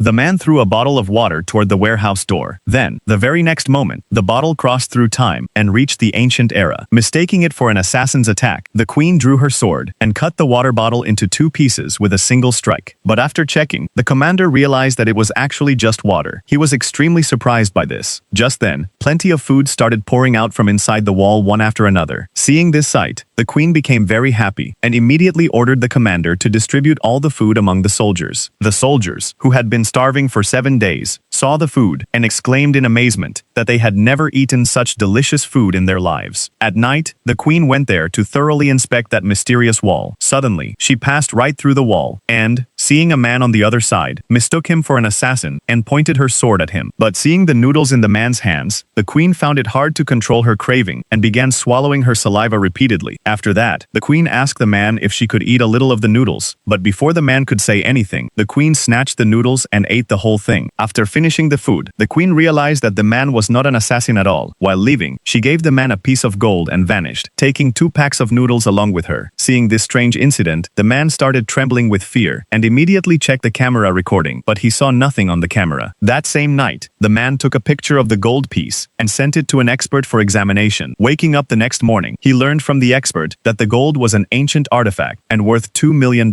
The man threw a bottle of water toward the warehouse door. Then, the very next moment, the bottle crossed through time and reached the ancient era. Mistaking it for an assassin's attack, the queen drew her sword and cut the water bottle into two pieces with a single strike. But after checking, the commander realized that it was actually just water. He was extremely surprised by this. Just then, plenty of food started pouring out from inside the wall one after another. Seeing this sight, the queen became very happy and immediately ordered the commander to distribute all the food among the soldiers. The soldiers, who had been starving for 7 days, saw the food and exclaimed in amazement that they had never eaten such delicious food in their lives. At night, the queen went there to thoroughly inspect that mysterious wall. Suddenly, she passed right through the wall and, seeing a man on the other side, mistook him for an assassin and pointed her sword at him. But seeing the noodles in the man's hands, the queen found it hard to control her craving and began swallowing her saliva repeatedly. After that, the queen asked the man if she could eat a little of the noodles, but before the man could say anything, the queen snatched the noodles and ate the whole thing. After finishing the food, the queen realized that the man was not an assassin at all. While leaving, she gave the man a piece of gold and vanished, taking 2 packs of noodles along with her. Seeing this strange incident, the man started trembling with fear and immediately checked the camera recording, but he saw nothing on the camera. That same night, the man took a picture of the gold piece and sent it to an expert for examination. Waking up the next morning, he learned from the expert that the gold was an ancient artifact and worth $2 million.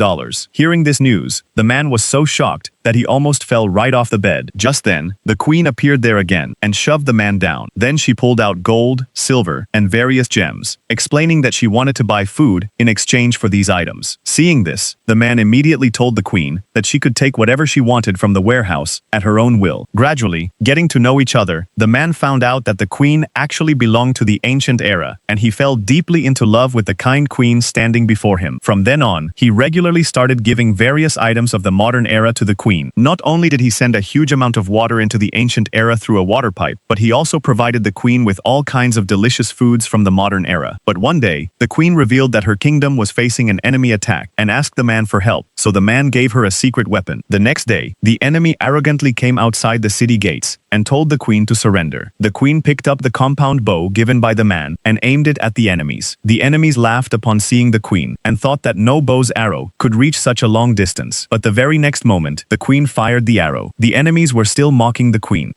Hearing this news, the man was so shocked that he almost fell right off the bed. Just then, the queen appeared there again and shoved the man down. Then she pulled out gold, silver, and various gems, explaining that she wanted to buy food in exchange for these items. Seeing this, the man immediately told the queen that she could take whatever she wanted from the warehouse at her own will. Gradually, getting to know each other, the man found out that the queen actually belonged to the ancient era, and he fell deeply into love with the kind queen standing before him. From then on, he regularly started giving various items of the modern era to the queen. Not only did he send a huge amount of water into the ancient era through a water pipe, but he also provided the queen with all kinds of delicious foods from the modern era. But one day, the queen revealed that her kingdom was facing an enemy attack and asked the man for help, so the man gave her a secret weapon. The next day, the enemy arrogantly came outside the city gates and told the queen to surrender. The queen picked up the compound bow given by the man and aimed it at the enemies. The enemies laughed upon seeing the queen and thought that no bow's arrow could reach such a long distance. But the very next moment, the queen fired the arrow. The enemies were still mocking the queen.